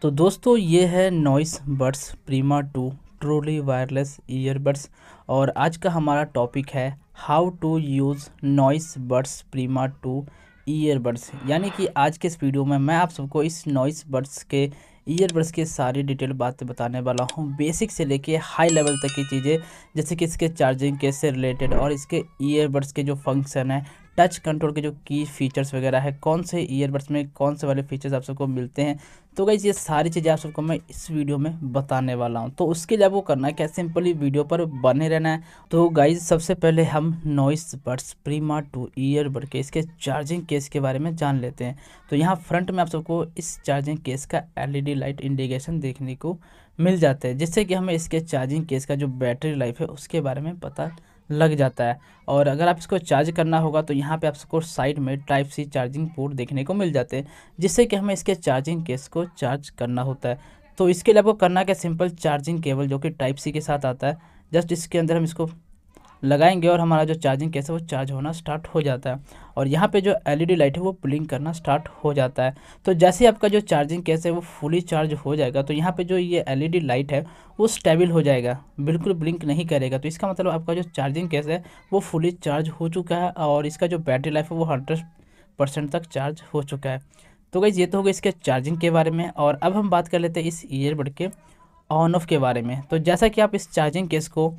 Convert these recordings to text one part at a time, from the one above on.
तो दोस्तों ये है Noise Buds Prima 2 truly wireless earbuds. और आज का हमारा टॉपिक है how to use Noise Buds Prima 2 earbuds. यानी कि आज के इस वीडियो में मैं आप सबको इस नॉइस बड्स के ईयरबड्स की सारी डिटेल बातें बताने वाला हूँ, बेसिक से लेके हाई लेवल तक की चीज़ें, जैसे कि इसके चार्जिंग के से रिलेटेड और इसके ईयरबड्स के जो फंक्शन है, टच कंट्रोल के जो की फीचर्स वगैरह है, कौन से ईयरबड्स में कौन से वाले फीचर्स आप सबको मिलते हैं। तो गाइस ये सारी चीज़ें आप सबको मैं इस वीडियो में बताने वाला हूं। तो उसके लिए आपको करना है क्या, सिंपली वीडियो पर बने रहना है। तो गाइस सबसे पहले हम नॉइस बड्स प्रीमा 2 ईयरबड के इसके चार्जिंग केस के बारे में जान लेते हैं। तो यहाँ फ्रंट में आप सबको इस चार्जिंग केस का LED लाइट इंडिकेशन देखने को मिल जाता है, जिससे कि हमें इसके चार्जिंग केस का जो बैटरी लाइफ है उसके बारे में पता लग जाता है। और अगर आप इसको चार्ज करना होगा तो यहाँ पे आपको साइड में टाइप सी चार्जिंग पोर्ट देखने को मिल जाते हैं, जिससे कि हमें इसके चार्जिंग केस को चार्ज करना होता है। तो इसके लिए आपको करना क्या, सिंपल चार्जिंग केबल जो कि टाइप सी के साथ आता है, जस्ट इसके अंदर हम इसको लगाएंगे और हमारा जो चार्जिंग केस है वो चार्ज होना स्टार्ट हो जाता है। और यहाँ पे जो LED लाइट है वो ब्लिंक करना स्टार्ट हो जाता है। तो जैसे आपका जो चार्जिंग केस है वो फुली चार्ज हो जाएगा तो यहाँ पे जो ये LED लाइट है वो स्टेबल हो जाएगा, बिल्कुल ब्लिंक नहीं करेगा। तो इसका मतलब आपका जो चार्जिंग केस है वो फुली चार्ज हो चुका है और इसका जो बैटरी लाइफ है वो 100% तक चार्ज हो चुका है। तो गाइस ये तो हो गया इसके चार्जिंग के बारे में। और अब हम बात कर लेते हैं इस ईयरबड के ऑन ऑफ के बारे में। तो जैसा कि आप इस चार्जिंग केस को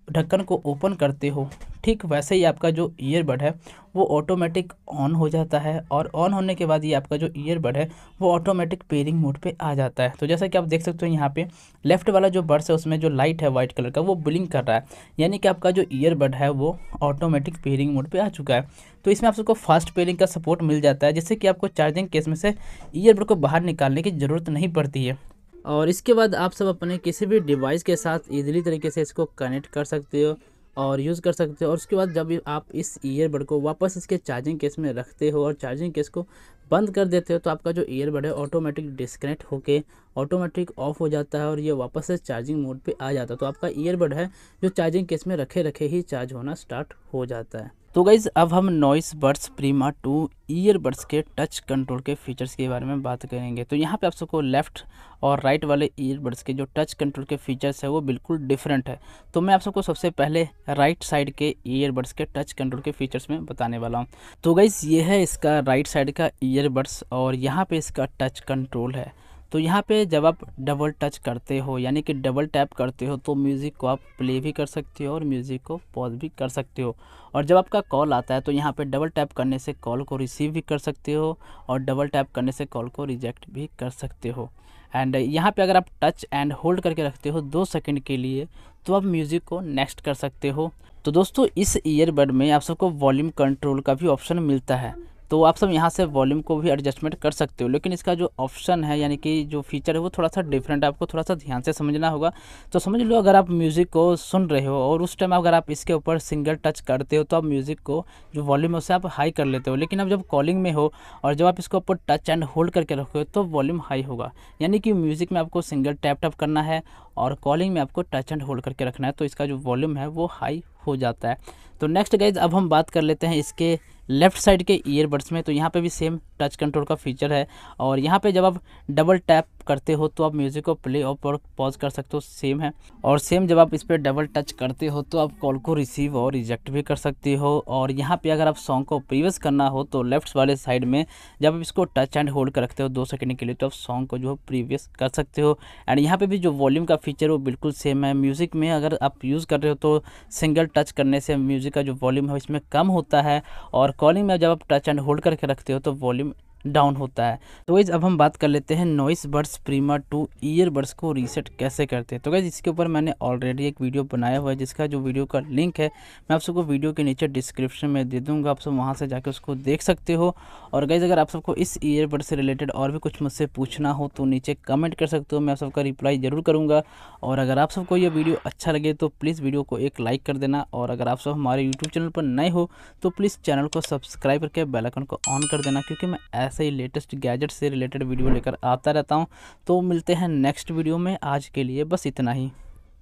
ढक्कन को ओपन करते हो, ठीक वैसे ही आपका जो ईयरबड है वो ऑटोमेटिक ऑन हो जाता है। और ऑन होने के बाद ये आपका जो ईयरबड है वो ऑटोमेटिक पेयरिंग मोड पे आ जाता है। तो जैसा कि आप देख सकते हो यहाँ पे लेफ्ट वाला जो बड्स है उसमें जो लाइट है वाइट कलर का वो ब्लिंक कर रहा है, यानी कि आपका जो ईयरबड है वो ऑटोमेटिक पेयरिंग मोड पे आ चुका है। तो इसमें आप सबको फास्ट पेयरिंग का सपोर्ट मिल जाता है, जिससे कि आपको चार्जिंग केस में से ईयरबड को बाहर निकालने की ज़रूरत नहीं पड़ती है। और इसके बाद आप सब अपने किसी भी डिवाइस के साथ इजीली तरीके से इसको कनेक्ट कर सकते हो और यूज़ कर सकते हो। और उसके बाद जब आप इस ईयरबड को वापस इसके चार्जिंग केस में रखते हो और चार्जिंग केस को बंद कर देते हो तो आपका जो ईयरबड है ऑटोमेटिक डिस्कनेक्ट होके ऑटोमेटिक ऑफ हो जाता है और ये वापस से चार्जिंग मोड पे आ जाता है। तो आपका ईयरबड है जो चार्जिंग केस में रखे रखे ही चार्ज होना स्टार्ट हो जाता है। तो गाइज़ अब हम नॉइस बड्स प्रीमा 2 ईयरबड्स के टच कंट्रोल के फीचर्स के बारे में बात करेंगे। तो यहाँ पे आप सबको लेफ़्ट और राइट वाले ईयरबड्स के जो टच कंट्रोल के फीचर्स है वो बिल्कुल डिफरेंट है। तो मैं आप सबको सबसे पहले राइट साइड के ईयरबड्स के टच कंट्रोल के फीचर्स में बताने वाला हूँ। तो गाइज़ ये है इसका राइट साइड का ईयरबड्स और यहाँ पे इसका टच कंट्रोल है। तो यहाँ पे जब आप डबल टच करते हो यानी कि डबल टैप करते हो तो म्यूज़िक को आप प्ले भी कर सकते हो और म्यूज़िक को पॉज भी कर सकते हो। और जब आपका कॉल आता है तो यहाँ पे डबल टैप करने से कॉल को रिसीव भी कर सकते हो और डबल टैप करने से कॉल को रिजेक्ट भी कर सकते हो। एंड यहाँ पे अगर आप टच एंड होल्ड करके रखते हो 2 सेकंड के लिए तो आप म्यूज़िक को नेक्स्ट कर सकते हो। तो दोस्तों इस ईयरबड में आप सबको वॉल्यूम कंट्रोल का भी ऑप्शन मिलता है, तो आप सब यहाँ से वॉल्यूम को भी एडजस्टमेंट कर सकते हो। लेकिन इसका जो ऑप्शन है यानी कि जो फीचर है वो थोड़ा सा डिफरेंट है, आपको थोड़ा सा ध्यान से समझना होगा। तो समझ लो अगर आप म्यूज़िक को सुन रहे हो और उस टाइम अगर आप इसके ऊपर सिंगल टच करते हो तो आप म्यूज़िक को जो वॉल्यूम है उससे आप हाई कर लेते हो। लेकिन अब जब कॉलिंग में हो और जब आप इसको ऊपर टच एंड होल्ड करके रखो तो वॉल्यूम हाई होगा, यानी कि म्यूज़िक में आपको सिंगल टैप टैप करना है और कॉलिंग में आपको टच एंड होल्ड करके रखना है, तो इसका जो वॉल्यूम है वो हाई हो जाता है। तो नेक्स्ट गाइज अब हम बात कर लेते हैं इसके लेफ़्ट साइड के ईयरबड्स में। तो यहाँ पे भी सेम टच कंट्रोल का फीचर है और यहाँ पे जब आप डबल टैप करते हो तो आप म्यूज़िक को प्ले और पॉज कर सकते हो, सेम है। और सेम जब आप इस पर डबल टच करते हो तो आप कॉल को रिसीव और रिजेक्ट भी कर सकते हो। और यहाँ पे अगर आप सॉन्ग को प्रीवियस करना हो तो लेफ्ट वाले साइड में जब आप इसको टच एंड होल्ड कर रखते हो 2 सेकंड के लिए तो आप सॉन्ग को जो है प्रीवियस कर सकते हो। एंड यहाँ पे भी जो वॉल्यूम का फीचर वो बिल्कुल सेम है। म्यूज़िक में अगर आप यूज़ कर रहे हो तो सिंगल टच करने से म्यूज़िक का जो वॉल्यूम है इसमें कम होता है और कॉलिंग में जब आप टच एंड होल्ड करके रखते हो तो वॉल्यूम डाउन होता है। तो गाइस अब हम बात कर लेते हैं नॉइस बड्स प्रीमा 2 ईयरबड्स को रीसेट कैसे करते हैं। तो गाइस इसके ऊपर मैंने ऑलरेडी एक वीडियो बनाया हुआ है, जिसका जो वीडियो का लिंक है मैं आप सबको वीडियो के नीचे डिस्क्रिप्शन में दे दूंगा, आप सब वहां से जाकर उसको देख सकते हो। और गाइस अगर आप सबको इस ईयरबड से रिलेटेड और भी कुछ मुझसे पूछना हो तो नीचे कमेंट कर सकते हो, मैं आप सबका रिप्लाई ज़रूर करूँगा। और अगर आप सबको ये वीडियो अच्छा लगे तो प्लीज़ वीडियो को एक लाइक कर देना। और अगर आप सब हमारे यूट्यूब चैनल पर नए हो तो प्लीज़ चैनल को सब्सक्राइब करके बेल आइकन को ऑन कर देना, क्योंकि मैं ऐसे ही लेटेस्ट गैजेट से रिलेटेड वीडियो लेकर आता रहता हूं। तो मिलते हैं नेक्स्ट वीडियो में, आज के लिए बस इतना ही।